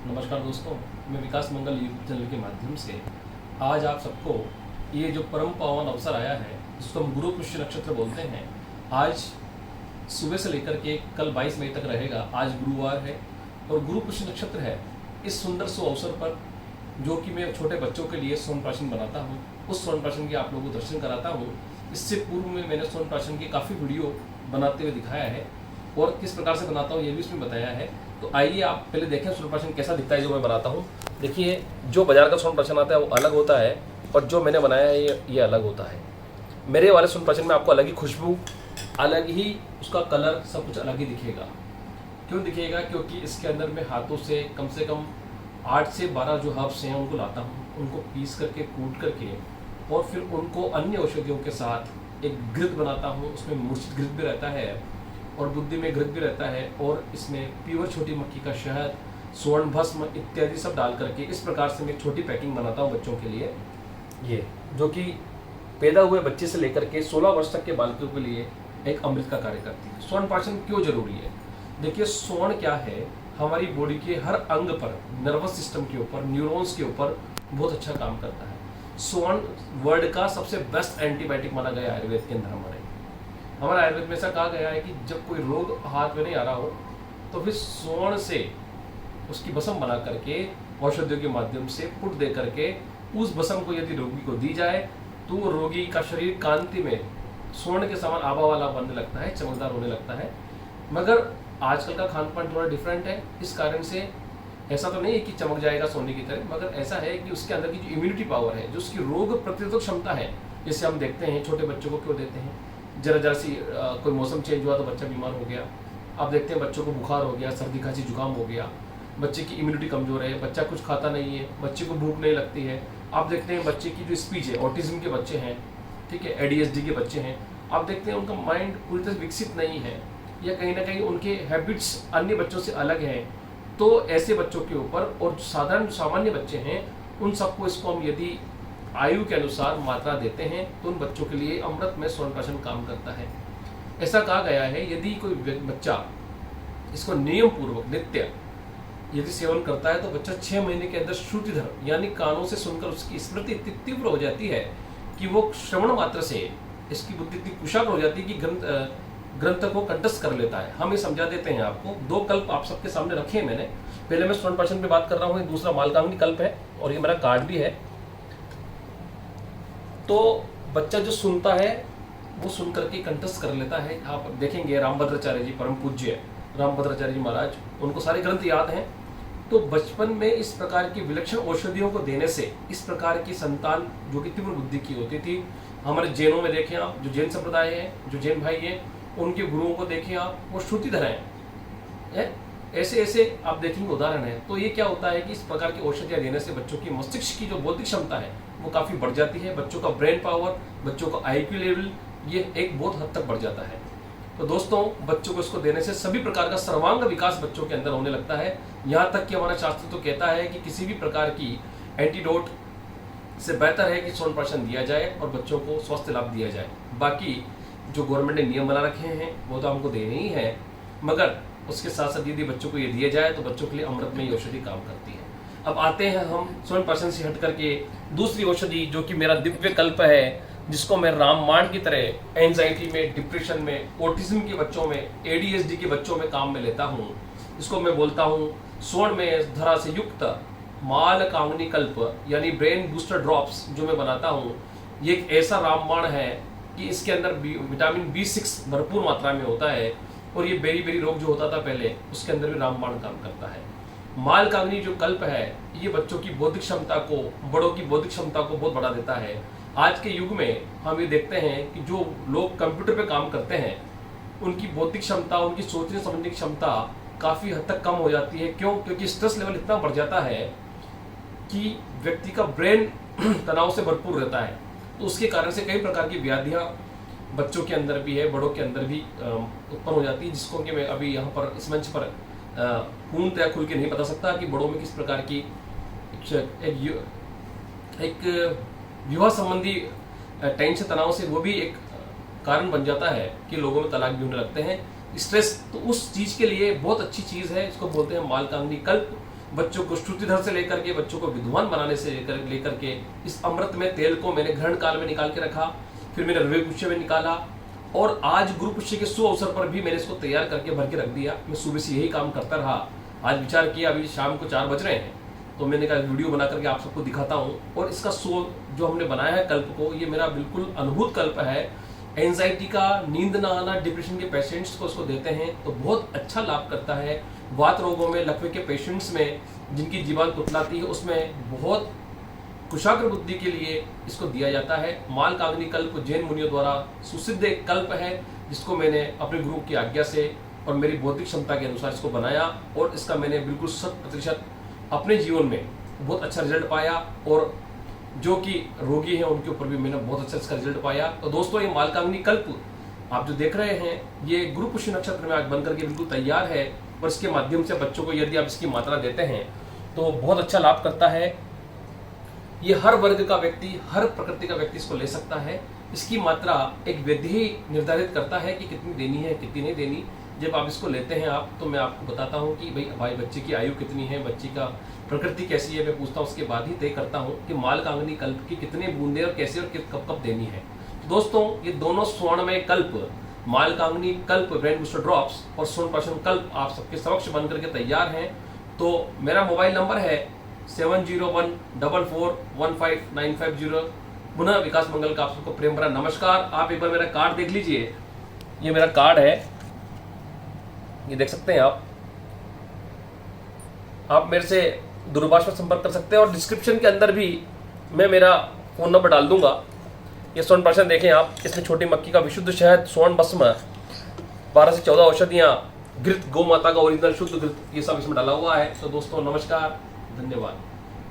नमस्कार दोस्तों, मैं विकास मंगल यूट्यूब चैनल के माध्यम से आज आप सबको ये जो परम पावन अवसर आया है जिसको हम गुरु पुष्य नक्षत्र बोलते हैं, आज सुबह से लेकर के कल 22 मई तक रहेगा। आज गुरुवार है और गुरु पुष्य नक्षत्र है। इस सुंदर सो अवसर पर जो कि मैं छोटे बच्चों के लिए स्वर्ण प्राशन बनाता हूँ, उस स्वर्ण प्राशन के आप लोगों को दर्शन कराता हूँ। इससे पूर्व में मैंने स्वर्ण प्राशन की काफ़ी वीडियो बनाते हुए दिखाया है और किस प्रकार से बनाता हूँ ये भी उसमें बताया है। तो आइए आप पहले देखें स्वर्ण प्राशन कैसा दिखता है जो मैं बनाता हूँ। देखिए, जो बाजार का स्वर्ण प्राशन आता है वो अलग होता है और जो मैंने बनाया है ये अलग होता है। मेरे वाले स्वर्ण प्राशन में आपको अलग ही खुशबू, अलग ही उसका कलर, सब कुछ अलग ही दिखेगा। क्यों दिखेगा? क्योंकि इसके अंदर मैं हाथों से कम 8 से 12 जो हर्ब्स हैं उनको लाता हूँ, उनको पीस करके, कूट करके और फिर उनको अन्य औषधियों के साथ एक घृत बनाता हूँ। उसमें मूर्छित घृत भी रहता है और बुद्धि में घृत भी रहता है और इसमें प्योर छोटी मक्खी का शहद, स्वर्ण भस्म इत्यादि सब डाल करके इस प्रकार से मैं एक छोटी पैकिंग बनाता हूँ बच्चों के लिए। ये जो कि पैदा हुए बच्चे से लेकर के 16 वर्ष तक के बालकों के लिए एक अमृत का कार्य करती है। स्वर्ण प्राशन क्यों जरूरी है? देखिए, स्वर्ण क्या है, हमारी बॉडी के हर अंग पर, नर्वस सिस्टम के ऊपर, न्यूरॉन्स के ऊपर बहुत अच्छा काम करता है। स्वर्ण वर्ल्ड का सबसे बेस्ट एंटीबायोटिक माना गया है आयुर्वेद के अंदर। हमारे आयुर्वेद में ऐसा कहा गया है कि जब कोई रोग हाथ में नहीं आ रहा हो तो फिर स्वर्ण से उसकी भस्म बना करके औषधियों के माध्यम से पुट दे करके उस भस्म को यदि रोगी को दी जाए तो वो रोगी का शरीर कांति में स्वर्ण के समान आभा वाला बनने लगता है, चमकदार होने लगता है। मगर आजकल का खान पान थोड़ा डिफरेंट है, इस कारण से ऐसा तो नहीं है कि चमक जाएगा सोने की तरह, मगर ऐसा है कि उसके अंदर की जो इम्यूनिटी पावर है, जो उसकी रोग प्रतिरोधक क्षमता है, जैसे हम देखते हैं छोटे बच्चों को क्यों देते हैं, जरा सी कोई मौसम चेंज हुआ तो बच्चा बीमार हो गया। आप देखते हैं बच्चों को बुखार हो गया, सर्दी खांसी जुकाम हो गया, बच्चे की इम्यूनिटी कमजोर है, बच्चा कुछ खाता नहीं है, बच्चे को भूख नहीं लगती है। आप देखते हैं बच्चे की जो स्पीच है, ऑटिज्म के बच्चे हैं, ठीक है, एडीएचडी के बच्चे हैं, आप देखते हैं उनका माइंड पूरी तरह विकसित नहीं है या कहीं ना कहीं उनके हैबिट्स अन्य बच्चों से अलग हैं। तो ऐसे बच्चों के ऊपर और साधारण सामान्य बच्चे हैं, उन सबको इसको हम यदि आयु के अनुसार मात्रा देते हैं तो उन बच्चों के लिए अमृत में स्वर्ण प्राशन काम करता है। ऐसा कहा गया है यदि कोई बच्चा इसको नियम पूर्वक नित्य यदि सेवन करता है तो बच्चा 6 महीने के अंदर श्रुतिधर यानी कानों से सुनकर उसकी स्मृति इतनी तीव्र हो जाती है कि वो श्रवण मात्र से इसकी बुद्धि इतनी कुशाग्र हो जाती है कि ग्रंथ को कंठस्थ कर लेता है। हम ये समझा देते हैं आपको। 2 कल्प आप सबके सामने रखे हैं मैंने। पहले मैं स्वर्ण प्राशन पे बात कर रहा हूँ, दूसरा मालकांगनी कल्प है और ये मेरा कार्ड भी है। तो बच्चा जो सुनता है वो सुन करके कंठस्थ कर लेता है। आप देखेंगे रामभद्राचार्य जी, परम पूज्य रामभद्राचार्य जी महाराज, उनको सारे ग्रंथ याद हैं। तो बचपन में इस प्रकार की विलक्षण औषधियों को देने से इस प्रकार की संतान जो कि तीव्र बुद्धि की होती थी। हमारे जैनों में देखें आप, जो जैन संप्रदाय है, जो जैन भाई हैं, उनके गुरुओं को देखें आप, वो श्रुतिधर हैं। ऐसे ऐसे आप देखेंगे उदाहरण है। तो ये क्या होता है कि इस प्रकार की औषधियाँ देने से बच्चों की मस्तिष्क की जो बौद्धिक क्षमता है वो काफ़ी बढ़ जाती है। बच्चों का ब्रेन पावर, बच्चों का आईक्यू लेवल ये एक बहुत हद तक बढ़ जाता है। तो दोस्तों, बच्चों को इसको देने से सभी प्रकार का सर्वांग विकास बच्चों के अंदर होने लगता है। यहाँ तक कि हमारा शास्त्र तो कहता है कि किसी भी प्रकार की एंटीडोट से बेहतर है कि स्वर्ण प्राशन दिया जाए और बच्चों को स्वास्थ्य लाभ दिया जाए। बाकी जो गवर्नमेंट ने नियम बना रखे हैं वो तो हमको देने ही है, मगर उसके साथ साथ यदि बच्चों को ये दिया जाए तो बच्चों के लिए अमृत में ये औषधि काम करती है। अब आते हैं हम स्वर्ण प्राशन से हट करके दूसरी औषधि जो कि मेरा दिव्य कल्प है, जिसको मैं रामबाण की तरह एंजाइटी में, डिप्रेशन में, ऑटिज्म के बच्चों में, एडीएचडी के बच्चों में काम में लेता हूँ। इसको मैं बोलता हूँ स्वर्ण में धरा से युक्त मालकांगनी कल्प यानी ब्रेन बूस्टर ड्रॉप्स जो मैं बनाता हूँ। ये एक ऐसा रामबाण है कि इसके अंदर विटामिन B6 भरपूर मात्रा में होता है और ये बेरी बेरी रोग जो होता था पहले, उसके अंदर भी रामबाण काम करता है। मालकांगनी जो कल्प है ये बच्चों की बौद्धिक क्षमता को, बड़ों की बौद्धिक क्षमता को बहुत बढ़ा देता है। आज के युग में हम ये देखते हैं कि जो लोग कंप्यूटर पे काम करते हैं उनकी बौद्धिक क्षमता, उनकी सोचने समझने की क्षमता काफ़ी हद तक कम हो जाती है। क्यों? क्योंकि स्ट्रेस लेवल इतना बढ़ जाता है कि व्यक्ति का ब्रेन तनाव से भरपूर रहता है। तो उसके कारण से कई प्रकार की व्याधियाँ बच्चों के अंदर भी है, बड़ों के अंदर भी उत्पन्न हो जाती है, जिसको कि मैं अभी यहाँ पर इस मंच पर पूर्णतया खुल के नहीं बता सकता कि बड़ों में किस प्रकार की एक विवाह संबंधी टेंशन, तनाव से वो भी एक कारण बन जाता है कि लोगों में तलाक भी होने लगते हैं। स्ट्रेस तो उस चीज़ के लिए बहुत अच्छी चीज़ है, इसको बोलते हैं मालकांगनी कल्प। बच्चों को श्रुतिधर से लेकर के बच्चों को विद्वान बनाने से लेकर के इस अमृत में तेल को मैंने ग्रहण काल में निकाल के रखा, फिर मैंने रवि पुष्य में निकाला, और आज गुरु पुष्य के शुभ अवसर पर भी मैंने इसको तैयार करके भर के रख दिया। मैं सुबह से यही काम करता रहा। आज विचार किया, अभी शाम को 4 बज रहे हैं, तो मैंने कहा वीडियो बना करके आप सबको दिखाता हूँ। और इसका जो हमने बनाया है कल्प को, ये मेरा बिल्कुल अनुभूत कल्प है। एंजाइटी का, नींद ना आना, डिप्रेशन के पेशेंट्स को इसको देते हैं तो बहुत अच्छा लाभ करता है। वात रोगों में, लकवे के पेशेंट्स में जिनकी जीवान तुतलाती है, उसमें बहुत कुशाग्र बुद्धि के लिए इसको दिया जाता है। मालकाग्नि कल्प जैन मुनियों द्वारा सुसिद्ध एक कल्प है, जिसको मैंने अपने गुरु की आज्ञा से और मेरी बौद्धिक क्षमता के अनुसार इसको बनाया, और इसका मैंने बिल्कुल 100% अपने जीवन में बहुत अच्छा रिजल्ट पाया। और जो कि रोगी हैं उनके ऊपर भी मैंने बहुत अच्छा इसका रिजल्ट पाया। तो दोस्तों, ये मालकाग्नि कल्प आप जो देख रहे हैं, ये गुरु पुष्य नक्षत्र में आज बन करके बिल्कुल तैयार है। और इसके माध्यम से बच्चों को यदि आप इसकी मात्रा देते हैं तो बहुत अच्छा लाभ करता है। ये हर वर्ग का व्यक्ति, हर प्रकृति का व्यक्ति इसको ले सकता है। इसकी मात्रा एक वैद्य ही निर्धारित करता है कि कितनी देनी है, कितनी नहीं देनी। जब आप इसको लेते हैं आप, तो मैं आपको बताता हूँ कि भाई बच्चे की आयु कितनी है, बच्ची का प्रकृति कैसी है, मैं पूछता हूँ, उसके बाद ही तय करता हूँ कि मालकाग्नि कल्प की कितने बूंदे और कैसे और कब कब देनी है। तो दोस्तों, ये दोनों स्वर्णमय कल्प, मालकाग्नि कल्प ब्रेन बूस्टर ड्रॉप्स और स्वर्ण प्राशन कल्प आप सबके समक्ष बन करके तैयार हैं। तो मेरा मोबाइल नंबर है 7014415950। पुनः विकास मंगल का आप सबको प्रेम भरा नमस्कार। आप एक बार मेरा कार्ड देख लीजिए, ये मेरा कार्ड है, ये देख सकते हैं आप मेरे से दूरभाष पर संपर्क कर सकते हैं, और डिस्क्रिप्शन के अंदर भी मैं मेरा फ़ोन नंबर डाल दूंगा। ये स्वर्ण प्राशन देखें आप, इसमें छोटी मक्की का विशुद्ध शहद, स्वर्ण भस्म, 12 से 14 औषधियाँ, घृत, गौ माता का ओरिजिनल शुद्ध घृत, ये सब इसमें डाला हुआ है। तो दोस्तों नमस्कार, धन्यवाद।